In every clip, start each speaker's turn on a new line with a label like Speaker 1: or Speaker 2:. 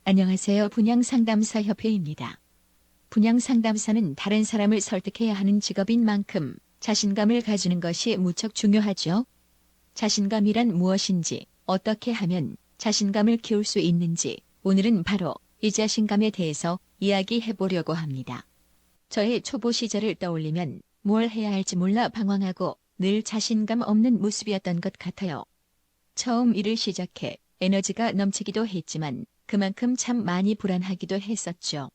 Speaker 1: 안녕하세요. 분양상담사협회입니다. 분양상담사는 다른 사람을 설득해야 하는 직업인 만큼 자신감을 가지는 것이 무척 중요하죠. 자신감이란 무엇인지, 어떻게 하면 자신감을 키울 수 있는지, 오늘은 바로 이 자신감에 대해서 이야기해 보려고 합니다. 저의 초보 시절을 떠올리면 뭘 해야 할지 몰라 방황하고 늘 자신감 없는 모습이었던 것 같아요. 처음 일을 시작해 에너지가 넘치기도 했지만 그만큼 참 많이 불안하기도 했었죠.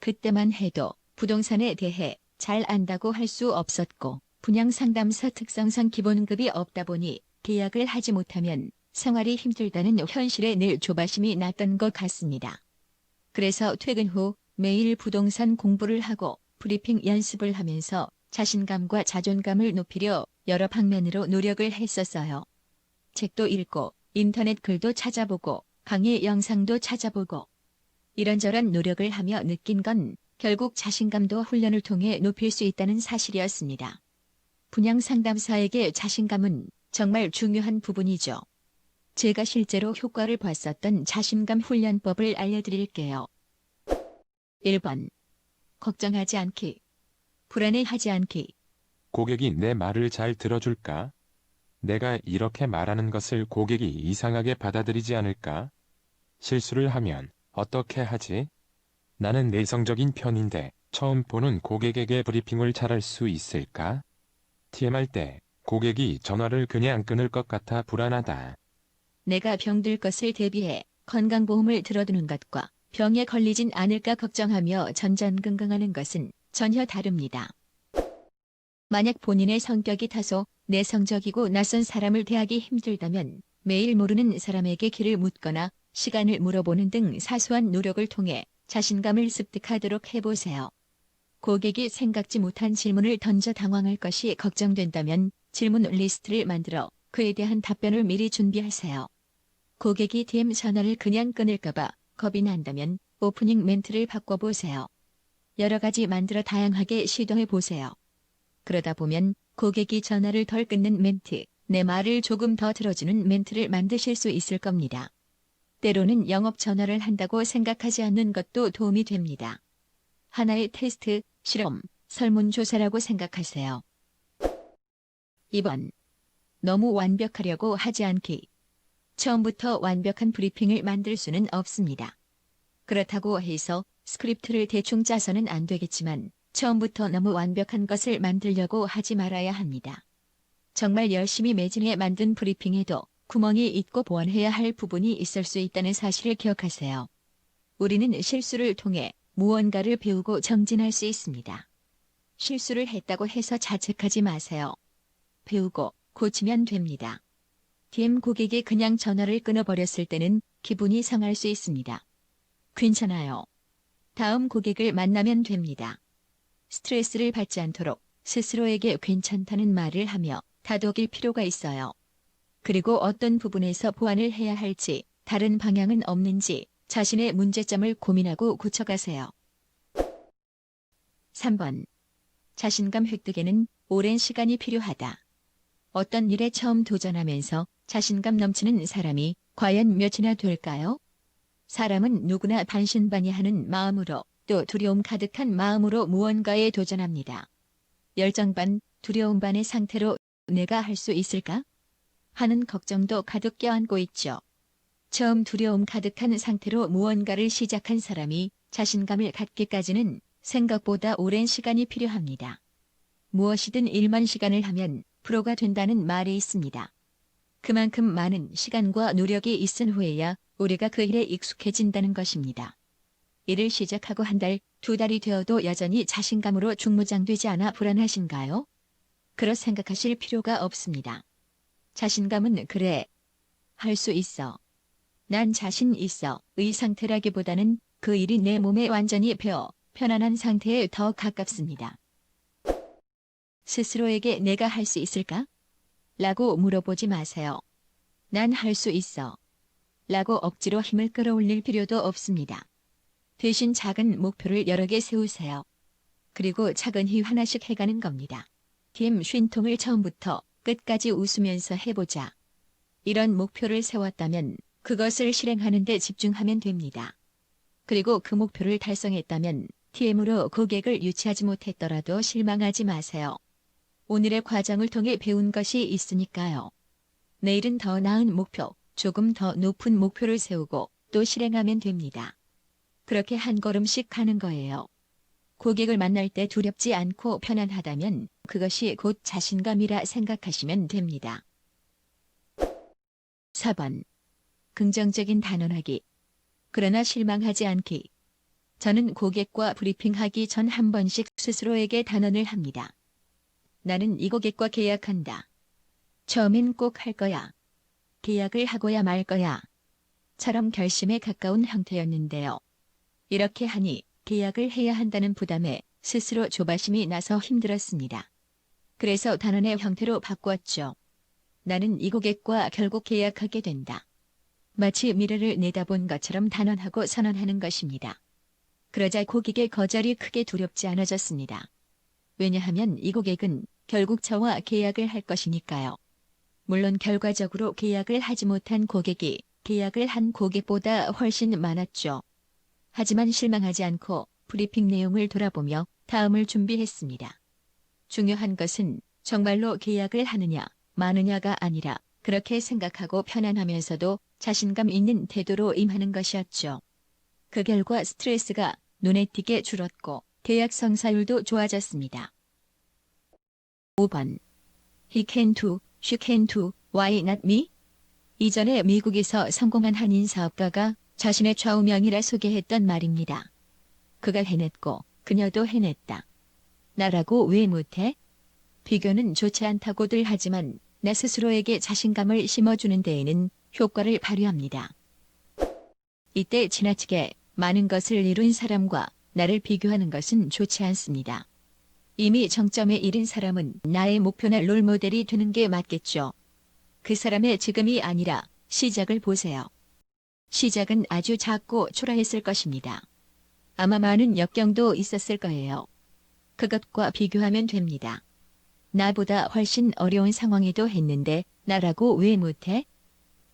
Speaker 1: 그때만 해도 부동산에 대해 잘 안다고 할 수 없었고 분양상담사 특성상 기본급이 없다 보니 계약을 하지 못하면 생활이 힘들다는 현실에 늘 조바심이 났던 것 같습니다. 그래서 퇴근 후 매일 부동산 공부를 하고 브리핑 연습을 하면서 자신감과 자존감을 높이려 여러 방면으로 노력을 했었어요. 책도 읽고 인터넷 글도 찾아보고 강의 영상도 찾아보고 이런저런 노력을 하며 느낀 건 결국 자신감도 훈련을 통해 높일 수 있다는 사실이었습니다. 분양상담사에게 자신감은 정말 중요한 부분이죠. 제가 실제로 효과를 봤었던 자신감 훈련법을 알려드릴게요. 1번. 걱정하지 않기. 불안해하지 않기.
Speaker 2: 고객이 내 말을 잘 들어줄까? 내가 이렇게 말하는 것을 고객이 이상하게 받아들이지 않을까? 실수를 하면 어떻게 하지? 나는 내성적인 편인데 처음 보는 고객에게 브리핑을 잘할 수 있을까? TM할 때 고객이 전화를 그냥 끊을 것 같아 불안하다.
Speaker 1: 내가 병들 것을 대비해 건강보험을 들어두는 것과 병에 걸리진 않을까 걱정하며 전전긍긍하는 것은 전혀 다릅니다. 만약 본인의 성격이 다소 내성적이고 낯선 사람을 대하기 힘들다면 매일 모르는 사람에게 길을 묻거나 시간을 물어보는 등 사소한 노력을 통해 자신감을 습득하도록 해보세요. 고객이 생각지 못한 질문을 던져 당황할 것이 걱정된다면 질문 리스트를 만들어 그에 대한 답변을 미리 준비하세요. 고객이 DM 전화를 그냥 끊을까봐 겁이 난다면 오프닝 멘트를 바꿔보세요. 여러 가지 만들어 다양하게 시도해보세요. 그러다 보면 고객이 전화를 덜 끊는 멘트, 내 말을 조금 더 들어주는 멘트를 만드실 수 있을 겁니다. 때로는 영업 전화를 한다고 생각하지 않는 것도 도움이 됩니다. 하나의 테스트, 실험, 설문조사라고 생각하세요. 2번. 너무 완벽하려고 하지 않기. 처음부터 완벽한 브리핑을 만들 수는 없습니다. 그렇다고 해서 스크립트를 대충 짜서는 안 되겠지만 처음부터 너무 완벽한 것을 만들려고 하지 말아야 합니다. 정말 열심히 매진해 만든 브리핑에도 구멍이 있고 보완해야 할 부분이 있을 수 있다는 사실을 기억하세요. 우리는 실수를 통해 무언가를 배우고 정진할 수 있습니다. 실수를 했다고 해서 자책하지 마세요. 배우고 고치면 됩니다. DM 고객이 그냥 전화를 끊어버렸을 때는 기분이 상할 수 있습니다. 괜찮아요. 다음 고객을 만나면 됩니다. 스트레스를 받지 않도록 스스로에게 괜찮다는 말을 하며 다독일 필요가 있어요. 그리고 어떤 부분에서 보완을 해야 할지, 다른 방향은 없는지 자신의 문제점을 고민하고 고쳐가세요. 3번. 자신감 획득에는 오랜 시간이 필요하다. 어떤 일에 처음 도전하면서 자신감 넘치는 사람이 과연 몇이나 될까요? 사람은 누구나 반신반의하는 마음으로 또 두려움 가득한 마음으로 무언가에 도전합니다. 열정 반, 두려움 반의 상태로 내가 할 수 있을까? 하는 걱정도 가득 껴안고 있죠. 처음 두려움 가득한 상태로 무언가를 시작한 사람이 자신감을 갖기까지는 생각보다 오랜 시간이 필요합니다. 무엇이든 1만 시간을 하면 프로가 된다는 말이 있습니다. 그만큼 많은 시간과 노력이 있은 후에야 우리가 그 일에 익숙해진다는 것입니다. 일을 시작하고 한 달, 2달이 되어도 여전히 자신감으로 중무장되지 않아 불안하신가요? 그렇게 생각하실 필요가 없습니다. 자신감은 그래, 할 수 있어, 난 자신 있어 의 상태라기보다는 그 일이 내 몸에 완전히 배어 편안한 상태에 더 가깝습니다. 스스로에게 내가 할 수 있을까? 라고 물어보지 마세요. 난 할 수 있어. 라고 억지로 힘을 끌어올릴 필요도 없습니다. 대신 작은 목표를 여러 개 세우세요. 그리고 차근히 하나씩 해가는 겁니다. DM 쉰통을 처음부터 끝까지 웃으면서 해보자. 이런 목표를 세웠다면 그것을 실행하는 데 집중하면 됩니다. 그리고 그 목표를 달성했다면 TM으로 고객을 유치하지 못했더라도 실망하지 마세요. 오늘의 과정을 통해 배운 것이 있으니까요. 내일은 더 나은 목표, 조금 더 높은 목표를 세우고 또 실행하면 됩니다. 그렇게 한 걸음씩 가는 거예요. 고객을 만날 때 두렵지 않고 편안하다면 그것이 곧 자신감이라 생각하시면 됩니다. 4번. 긍정적인 단언하기. 그러나 실망하지 않기. 저는 고객과 브리핑하기 전 한 번씩 스스로에게 단언을 합니다. 나는 이 고객과 계약한다. 처음엔 꼭 할 거야. 계약을 하고야 말 거야. 처럼 결심에 가까운 형태였는데요. 이렇게 하니 계약을 해야 한다는 부담에 스스로 조바심이 나서 힘들었습니다. 그래서 단언의 형태로 바꿨죠. 나는 이 고객과 결국 계약하게 된다. 마치 미래를 내다본 것처럼 단언하고 선언하는 것입니다. 그러자 고객의 거절이 크게 두렵지 않아졌습니다. 왜냐하면 이 고객은 결국 저와 계약을 할 것이니까요. 물론 결과적으로 계약을 하지 못한 고객이 계약을 한 고객보다 훨씬 많았죠. 하지만 실망하지 않고 브리핑 내용을 돌아보며 다음을 준비했습니다. 중요한 것은 정말로 계약을 하느냐, 마느냐가 아니라 그렇게 생각하고 편안하면서도 자신감 있는 태도로 임하는 것이었죠. 그 결과 스트레스가 눈에 띄게 줄었고 계약 성사율도 좋아졌습니다. 5번. He can do, she can do, why not me? 이전에 미국에서 성공한 한인 사업가가 자신의 좌우명이라 소개했던 말입니다. 그가 해냈고 그녀도 해냈다. 나라고 왜 못해? 비교는 좋지 않다고들 하지만 나 스스로에게 자신감을 심어주는 데에는 효과를 발휘합니다. 이때 지나치게 많은 것을 이룬 사람과 나를 비교하는 것은 좋지 않습니다. 이미 정점에 이른 사람은 나의 목표나 롤모델이 되는 게 맞겠죠. 그 사람의 지금이 아니라 시작을 보세요. 시작은 아주 작고 초라했을 것입니다. 아마 많은 역경도 있었을 거예요. 그것과 비교하면 됩니다. 나보다 훨씬 어려운 상황에도 했는데 나라고 왜 못해?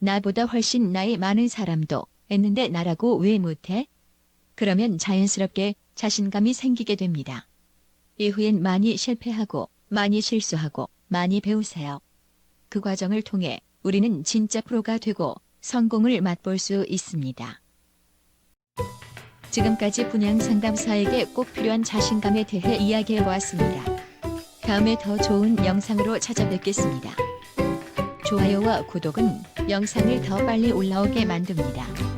Speaker 1: 나보다 훨씬 나이 많은 사람도 했는데 나라고 왜 못해? 그러면 자연스럽게 자신감이 생기게 됩니다. 이후엔 많이 실패하고 많이 실수하고 많이 배우세요. 그 과정을 통해 우리는 진짜 프로가 되고 성공을 맛볼 수 있습니다. 지금까지 분양상담사에게 꼭 필요한 자신감에 대해 이야기해 보았습니다. 다음에 더 좋은 영상으로 찾아뵙겠습니다. 좋아요와 구독은 영상을 더 빨리 올라오게 만듭니다.